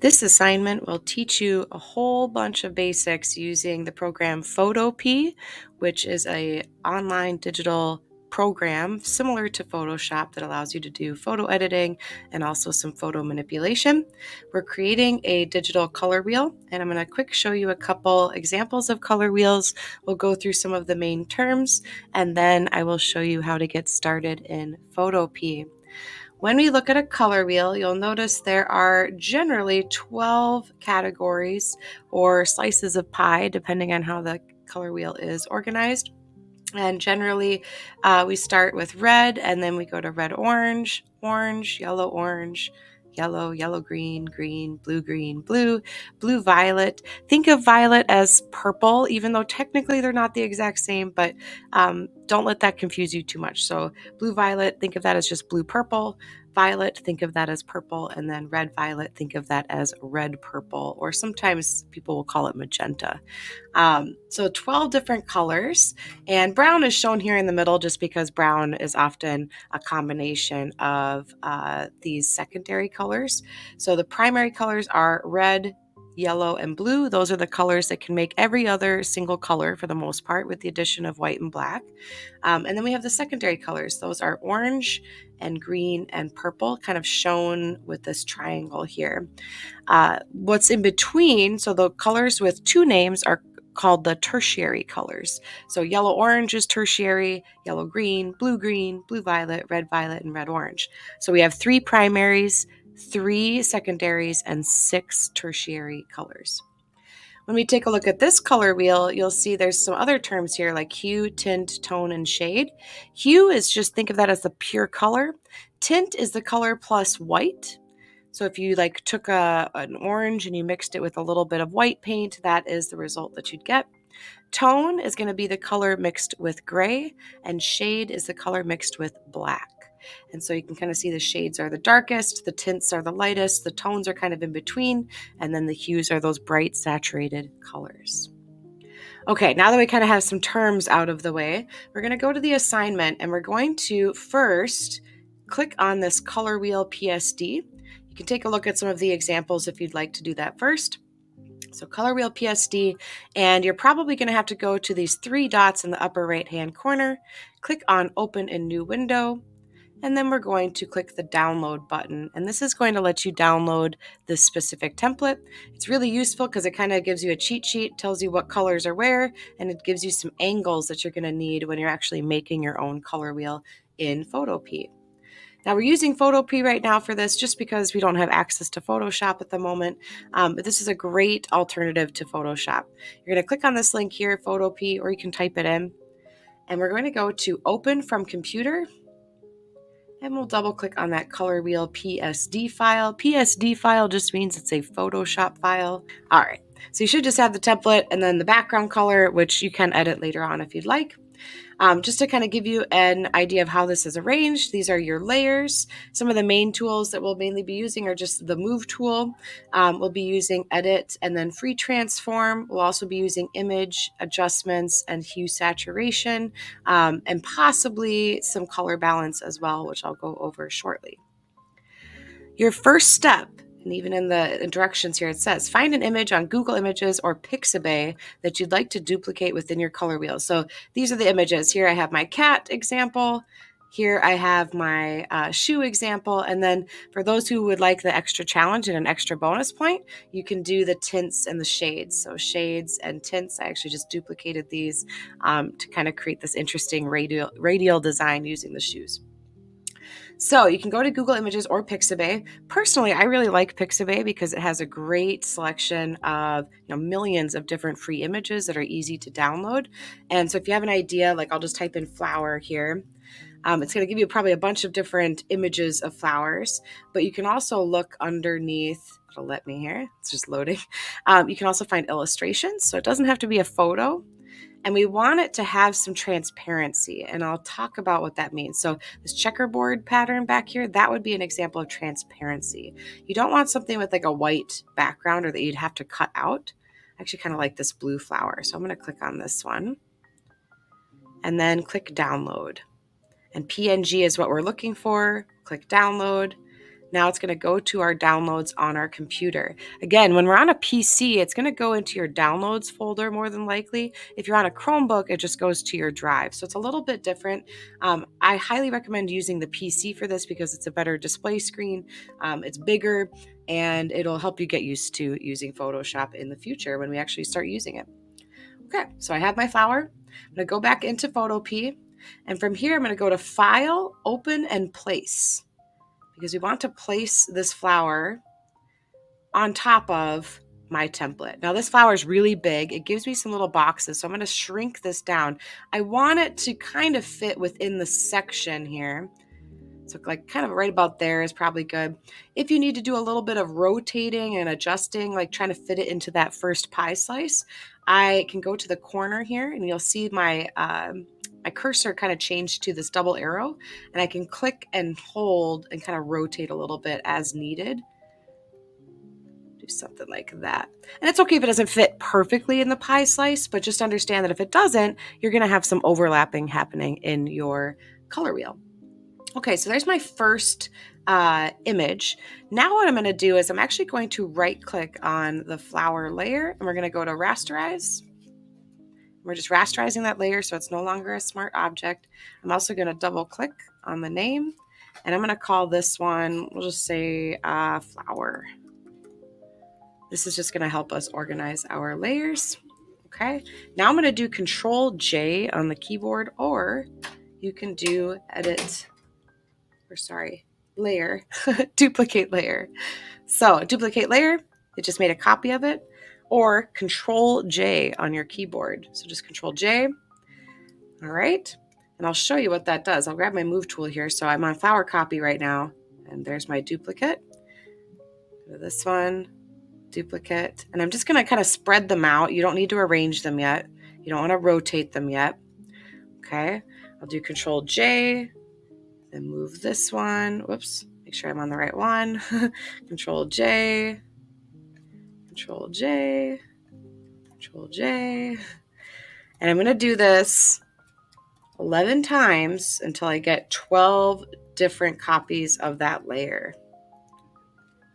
This assignment will teach you a whole bunch of basics using the program Photopea, which is an online digital program similar to Photoshop that allows you to do photo editing and also some photo manipulation. We're creating a digital color wheel, and I'm going to quick show you a couple examples of color wheels. We'll go through some of the main terms, and then I will show you how to get started in Photopea. When we look at a color wheel, you'll notice there are generally 12 categories or slices of pie, depending on how the color wheel is organized. And generally, we start with red, and then we go to red, orange, orange, yellow, yellow, green, green, blue, blue, violet. Think of violet as purple, even though technically they're not the exact same, but don't let that confuse you too much. So blue, violet, think of that as just blue, purple. Violet, think of that as purple, and then red, violet, think of that as red, purple, or sometimes people will call it magenta. So 12 different colors, and brown is shown here in the middle just because brown is often a combination of these secondary colors. So the primary colors are red, yellow, and blue. Those are the colors that can make every other single color for the most part, with the addition of white and black. And then we have the secondary colors. Those are orange and green and purple, kind of shown with this triangle here. What's in between, so the colors with two names are called the tertiary colors. So yellow orange is tertiary, yellow green, blue violet, and red orange. So we have 3 primaries, 3 secondaries, and 6 tertiary colors. When we take a look at this color wheel, you'll see there's some other terms here like hue, tint, tone, and shade. Hue is just, think of that as the pure color. Tint is the color plus white. So if you took an orange and you mixed it with a little bit of white paint, that is the result that you'd get. Tone is going to be the color mixed with gray, and shade is the color mixed with black. And so you can kind of see the shades are the darkest, the tints are the lightest, the tones are kind of in between, and then the hues are those bright saturated colors. Okay, now that we kind of have some terms out of the way, we're going to go to the assignment, and we're going to first click on this color wheel PSD. You can take a look at some of the examples if you'd like to do that first. So color wheel PSD, and you're probably going to have to go to these 3 dots in the upper right hand corner, click on open in new window, and then we're going to click the download button, and this is going to let you download this specific template. It's really useful because it kind of gives you a cheat sheet, tells you what colors are where, and it gives you some angles that you're going to need when you're actually making your own color wheel in Photopea. Now we're using Photopea right now for this just because we don't have access to Photoshop at the moment, but this is a great alternative to Photoshop. You're going to click on this link here, Photopea, or you can type it in, and we're going to go to Open from Computer, and we'll double click on that color wheel PSD file. PSD file just means it's a Photoshop file. All right, so you should just have the template and then the background color, which you can edit later on if you'd like. Just to kind of give you an idea of how this is arranged, these are your layers. Some of the main tools that we'll mainly be using are just the Move tool. We'll be using Edit and then Free Transform. We'll also be using Image, Adjustments, and Hue Saturation, and possibly some Color Balance as well, which I'll go over shortly. Your first step, and even in the directions here it says, find an image on Google Images or Pixabay that you'd like to duplicate within your color wheel. So these are the images. Here I have my cat example. Here I have my shoe example. And then for those who would like the extra challenge and an extra bonus point, you can do the tints and the shades. So shades and tints, I actually just duplicated these to kind of create this interesting radial design using the shoes. So you can go to Google Images or Pixabay. Personally, I really like Pixabay because it has a great selection of millions of different free images that are easy to download. And so if you have an idea, I'll just type in flower here. It's going to give you probably a bunch of different images of flowers, but you can also look underneath. It'll let me here. It's just loading. You can also find illustrations, so it doesn't have to be a photo. And we want it to have some transparency, and I'll talk about what that means. So this checkerboard pattern back here, that would be an example of transparency. You don't want something with a white background or that you'd have to cut out. I actually kind of like this blue flower, so I'm going to click on this one and then click download. And PNG is what we're looking for. Click download. Now it's going to go to our downloads on our computer. Again, when we're on a PC, it's going to go into your downloads folder more than likely. If you're on a Chromebook, it just goes to your drive. So it's a little bit different. I highly recommend using the PC for this because it's a better display screen. It's bigger, and it'll help you get used to using Photoshop in the future when we actually start using it. Okay, so I have my flower. I'm going to go back into Photopea. And from here, I'm going to go to File, Open, and Place, because we want to place this flower on top of my template. Now this flower is really big. It gives me some little boxes, so I'm going to shrink this down. I want it to kind of fit within the section here. So like kind of right about there is probably good. If you need to do a little bit of rotating and adjusting, like trying to fit it into that first pie slice, I can go to the corner here and you'll see my cursor kind of change to this double arrow, and I can click and hold and kind of rotate a little bit as needed. Do something like that. And it's okay if it doesn't fit perfectly in the pie slice, but just understand that if it doesn't, you're going to have some overlapping happening in your color wheel. Okay, so there's my first image. Now what I'm going to do is I'm actually going to right click on the flower layer, and we're going to go to rasterize. We're just rasterizing that layer so it's no longer a smart object. I'm also going to double click on the name, and I'm going to call this one, we'll just say flower. This is just going to help us organize our layers. Okay, now I'm going to do Control J on the keyboard, or you can do layer, duplicate layer. So duplicate layer, it just made a copy of it, or Control J on your keyboard. So just Control J. All right. And I'll show you what that does. I'll grab my move tool here. So I'm on flower copy right now, and there's my duplicate. Go to this one, duplicate. And I'm just going to kind of spread them out. You don't need to arrange them yet. You don't want to rotate them yet. Okay. I'll do Control J, then move this one. Whoops. Make sure I'm on the right one. Control J, Control J, Control J. And I'm going to do this 11 times until I get 12 different copies of that layer.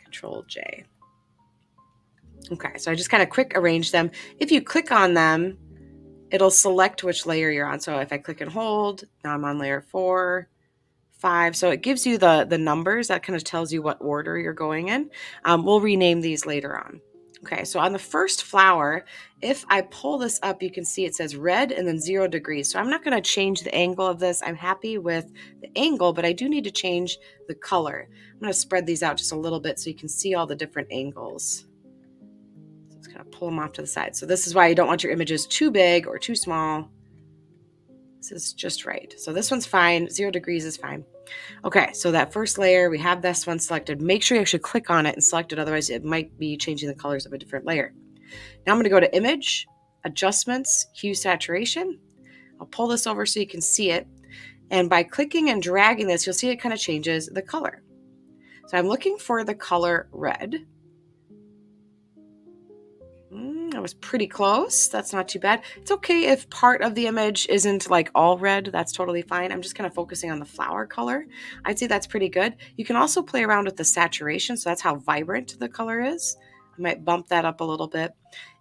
Control J. Okay, so I just kind of quick arrange them. If you click on them, it'll select which layer you're on. So if I click and hold, now I'm on layer 4, 5. So it gives you the numbers. That kind of tells you what order you're going in. We'll rename these later on. Okay, so on the first flower, if I pull this up, you can see it says red and then 0 degrees. So I'm not going to change the angle of this. I'm happy with the angle, but I do need to change the color. I'm going to spread these out just a little bit so you can see all the different angles. So let's kind of pull them off to the side. So this is why you don't want your images too big or too small. This is just right. So this one's fine. 0 degrees is fine. Okay, so that first layer, we have this one selected. Make sure you actually click on it and select it, otherwise it might be changing the colors of a different layer. Now I'm going to go to Image, Adjustments, Hue Saturation. I'll pull this over so you can see it. And by clicking and dragging this, you'll see it kind of changes the color. So I'm looking for the color red. That was pretty close. That's not too bad. It's okay if part of the image isn't like all red. That's totally fine. I'm just kind of focusing on the flower color. I'd say that's pretty good. You can also play around with the saturation. So that's how vibrant the color is. I might bump that up a little bit.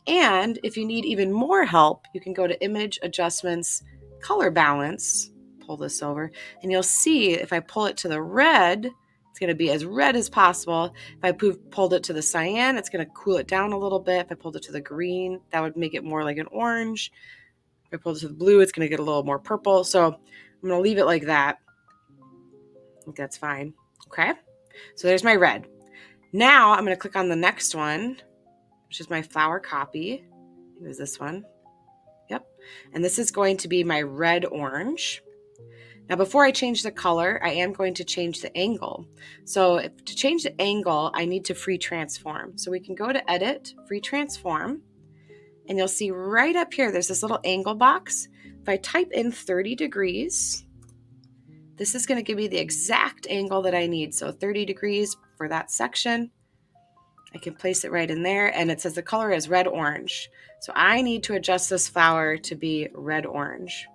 And if you need even more help, you can go to Image, Adjustments, Color Balance. Pull this over. And you'll see if I pull it to the red, it's going to be as red as possible. If I pulled it to the cyan, it's going to cool it down a little bit. If I pulled it to the green, that would make it more like an orange. If I pulled it to the blue, it's going to get a little more purple. So I'm going to leave it like that. I think that's fine. Okay. So there's my red. Now I'm going to click on the next one, which is my flower copy. I think it was this one. Yep. And this is going to be my red orange. Now, before I change the color, I am going to change the angle. So to change the angle, I need to free transform. So we can go to Edit, Free Transform, and you'll see right up here, there's this little angle box. If I type in 30 degrees, this is going to give me the exact angle that I need. So 30 degrees for that section. I can place it right in there, and it says the color is red-orange. So I need to adjust this flower to be red-orange.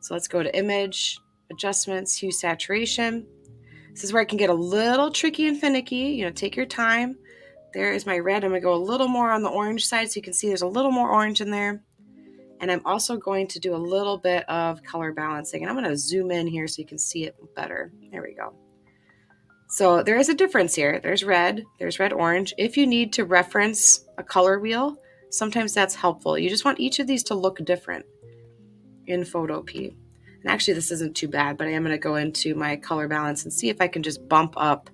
So let's go to Image, Adjustments, Hue Saturation. This is where it can get a little tricky and finicky. Take your time. There is my red. I'm going to go a little more on the orange side so you can see there's a little more orange in there. And I'm also going to do a little bit of color balancing. And I'm going to zoom in here so you can see it better. There we go. So there is a difference here. There's red, orange. If you need to reference a color wheel, sometimes that's helpful. You just want each of these to look different in Photopea. And actually this isn't too bad, but I am going to go into my color balance and see if I can just bump up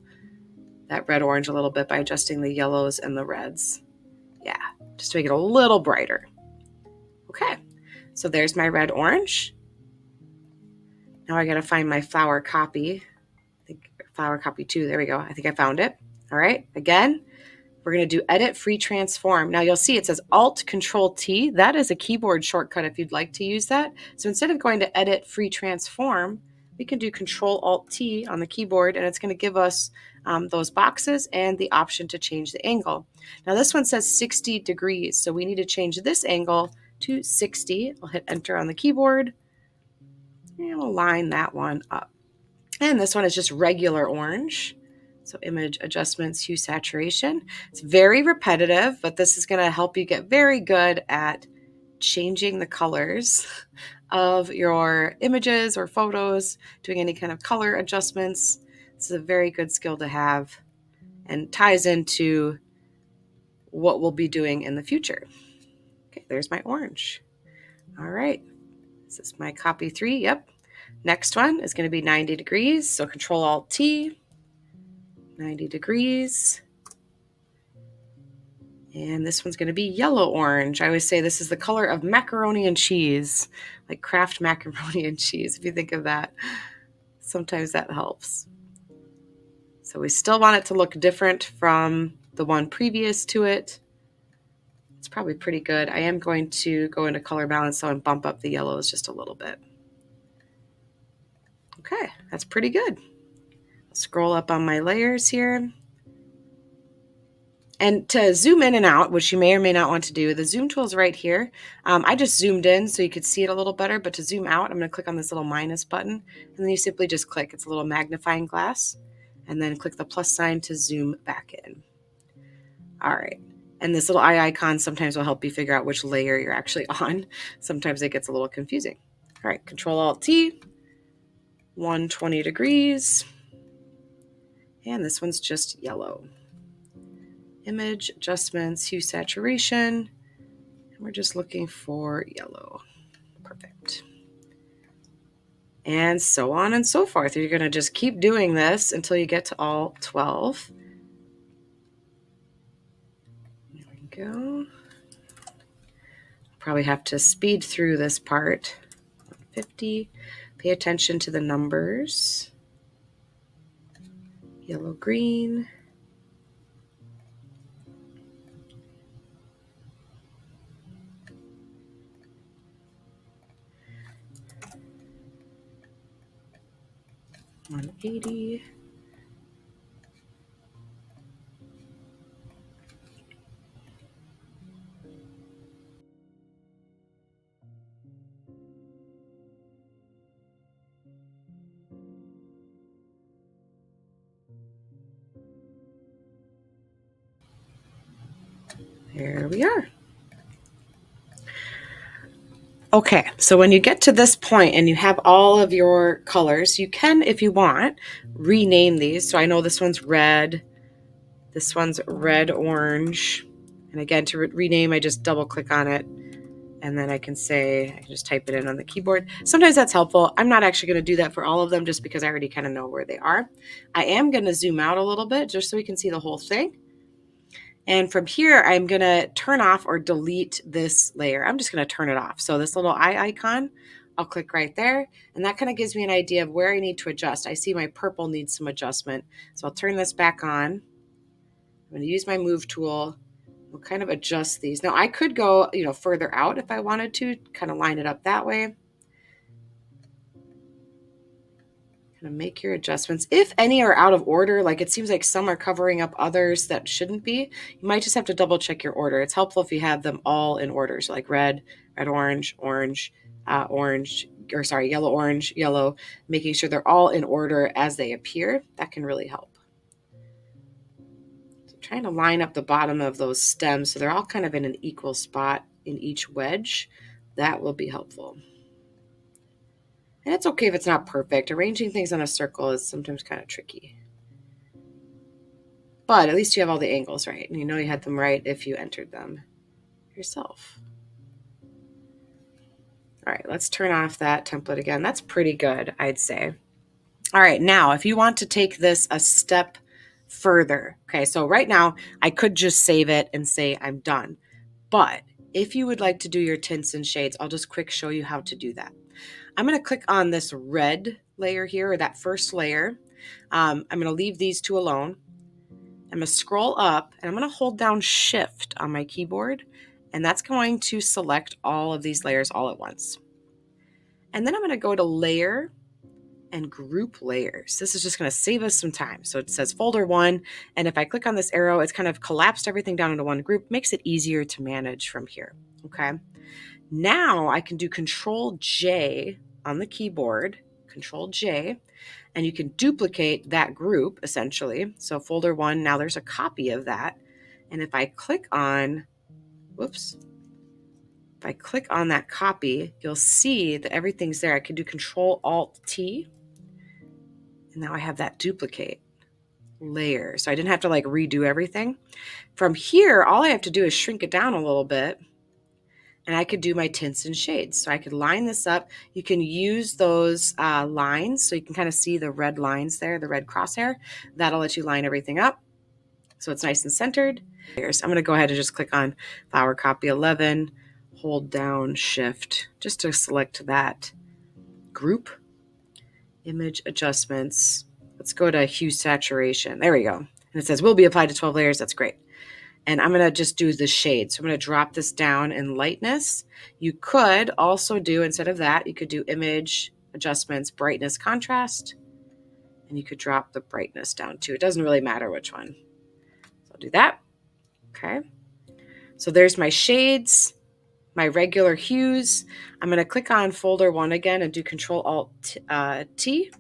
that red orange a little bit by adjusting the yellows and the reds. Yeah, just to make it a little brighter. Okay, so there's my red orange. Now I got to find my flower copy. I think flower copy 2. There we go. I think I found it. All right, again, we're going to do edit free transform. Now you'll see it says Alt Control T. That is a keyboard shortcut if you'd like to use that. So instead of going to edit free transform, we can do Control Alt T on the keyboard, and it's going to give us those boxes and the option to change the angle. Now this one says 60 degrees, so we need to change this angle to 60. I'll hit enter on the keyboard, and we'll line that one up. And this one is just regular orange. So image adjustments, hue saturation. It's very repetitive, but this is going to help you get very good at changing the colors of your images or photos, doing any kind of color adjustments. This is a very good skill to have and ties into what we'll be doing in the future. Okay, there's my orange. All right, this is my copy 3. Yep. Next one is going to be 90 degrees. So Control Alt T, 90 degrees. And this one's going to be yellow orange. I always say this is the color of macaroni and cheese, like Kraft macaroni and cheese. If you think of that, sometimes that helps. So we still want it to look different from the one previous to it. It's probably pretty good. I am going to go into color balance though and bump up the yellows just a little bit. Okay, that's pretty good. I'll scroll up on my layers here. And to zoom in and out, which you may or may not want to do, the zoom tool is right here. I just zoomed in so you could see it a little better, but to zoom out, I'm going to click on this little minus button, and then you simply just click. It's a little magnifying glass, and then click the plus sign to zoom back in. All right. And this little eye icon sometimes will help you figure out which layer you're actually on. Sometimes it gets a little confusing. All right, Control Alt T, 120 degrees, and this one's just yellow. Image adjustments, hue saturation, and we're just looking for yellow. Perfect. And so on and so forth. You're going to just keep doing this until you get to all 12. There we go. Probably have to speed through this part. 150. Pay attention to the numbers. Yellow, green. $180. There we are. Okay, so when you get to this point and you have all of your colors, you can, if you want, rename these. So I know this one's red, orange. And again, to rename, I just double click on it, and then I can just type it in on the keyboard. Sometimes that's helpful. I'm not actually going to do that for all of them just because I already kind of know where they are. I am going to zoom out a little bit just so we can see the whole thing. And from here, I'm going to turn off or delete this layer. I'm just going to turn it off. So this little eye icon, I'll click right there. And that kind of gives me an idea of where I need to adjust. I see my purple needs some adjustment. So I'll turn this back on. I'm going to use my move tool. We'll kind of adjust these. Now I could go, further out if I wanted to, kind of line it up that way. Make your adjustments. If any are out of order, like it seems like some are covering up others that shouldn't be, you might just have to double check your order. It's helpful if you have them all in order. So like red, orange, orange, yellow, orange, yellow, making sure they're all in order as they appear. That can really help. So trying to line up the bottom of those stems so they're all kind of in an equal spot in each wedge. That will be helpful. And it's okay if it's not perfect. Arranging things on a circle is sometimes kind of tricky. But at least you have all the angles right, and you know you had them right if you entered them yourself. All right, let's turn off that template again. That's pretty good, I'd say. All right, now if you want to take this a step further, okay, so right now I could just save it and say I'm done. But if you would like to do your tints and shades, I'll just quick show you how to do that. I'm going to click on this red layer here, or that first layer. I'm going to leave these two alone. I'm going to scroll up and I'm going to hold down Shift on my keyboard, and that's going to select all of these layers all at once. And then I'm going to go to Layer and Group Layers. This is just going to save us some time. So it says Folder 1, and if I click on this arrow, it's kind of collapsed everything down into one group, makes it easier to manage from here. Okay. Now I can do Control J on the keyboard, Control J, and you can duplicate that group essentially. So folder 1, now there's a copy of that. And if I click on, if I click on that copy, you'll see that everything's there. I can do Control Alt T, and now I have that duplicate layer. So I didn't have to like redo everything. From here, all I have to do is shrink it down a little bit, and I could do my tints and shades. So I could line this up. You can use those lines, so you can kind of see the red lines there, the red crosshair. That'll let you line everything up so it's nice and centered. I'm going to go ahead and just click on Flower Copy 11, hold down Shift, just to select that group. Image adjustments. Let's go to hue saturation. There we go. And it says will be applied to 12 layers. That's great. And I'm going to just do the shade. So I'm going to drop this down in lightness. You could also do, instead of that, you could do image adjustments, brightness, contrast, and you could drop the brightness down too. It doesn't really matter which one. So I'll do that. Okay. So there's my shades, my regular hues. I'm going to click on folder 1 again and do Control Alt T,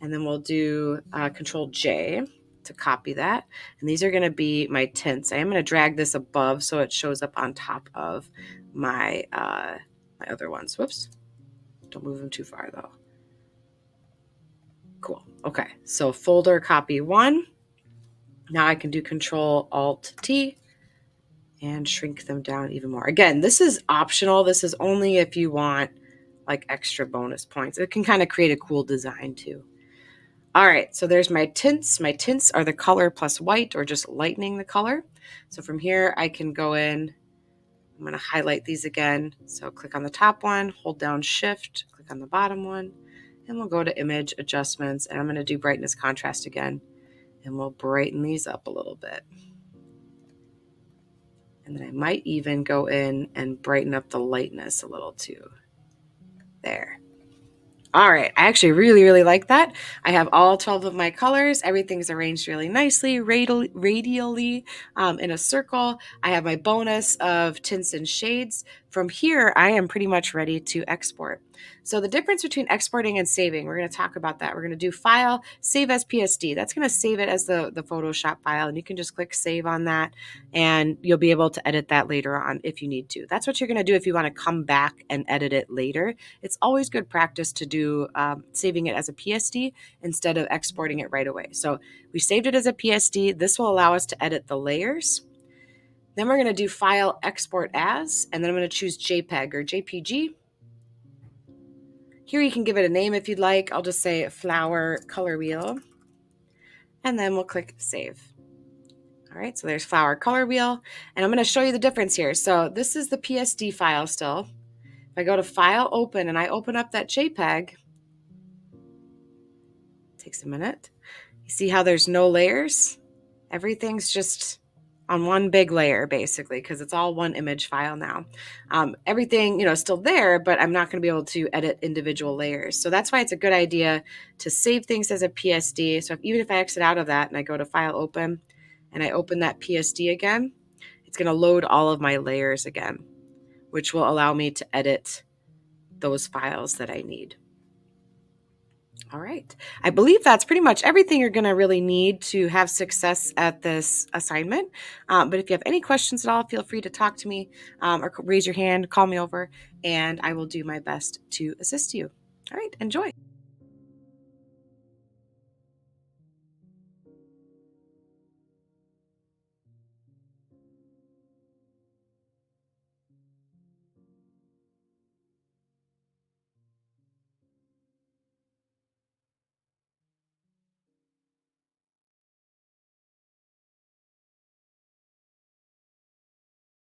and then we'll do Control J to copy that. And these are going to be my tints. I am going to drag this above so it shows up on top of my my other ones. Whoops. Don't move them too far though. Cool. Okay. So folder copy 1. Now I can do Control Alt T and shrink them down even more. Again, this is optional. This is only if you want like extra bonus points. It can kind of create a cool design too. All right, so there's my tints. My tints are the color plus white, or just lightening the color. So from here, I can go in. I'm going to highlight these again. So click on the top one, hold down Shift, click on the bottom one, and we'll go to Image Adjustments. And I'm going to do Brightness Contrast again, and we'll brighten these up a little bit. And then I might even go in and brighten up the lightness a little too. There. All right, I actually really, really like that. I have all 12 of my colors. Everything's arranged really nicely, radially in a circle. I have my bonus of tints and shades. From here, I am pretty much ready to export. So the difference between exporting and saving, we're going to talk about that. We're going to do File, Save as PSD. That's going to save it as the Photoshop file, and you can just click Save on that, and you'll be able to edit that later on if you need to. That's what you're going to do if you want to come back and edit it later. It's always good practice to do saving it as a PSD instead of exporting it right away. So we saved it as a PSD. This will allow us to edit the layers. Then we're going to do File, Export As, and then I'm going to choose JPEG or JPG. Here you can give it a name if you'd like. I'll just say Flower Color Wheel, and then we'll click Save. All right, so there's Flower Color Wheel, and I'm going to show you the difference here. So this is the PSD file still. If I go to File, Open, and I open up that JPEG, takes a minute. You see how there's no layers? Everything's just on one big layer, basically, because it's all one image file now. Everything, is still there, but I'm not going to be able to edit individual layers. So that's why it's a good idea to save things as a PSD. So even if I exit out of that and I go to File, Open, and I open that PSD again, it's going to load all of my layers again, which will allow me to edit those files that I need. All right. I believe that's pretty much everything you're going to really need to have success at this assignment. But if you have any questions at all, feel free to talk to me or raise your hand, call me over, and I will do my best to assist you. All right. Enjoy.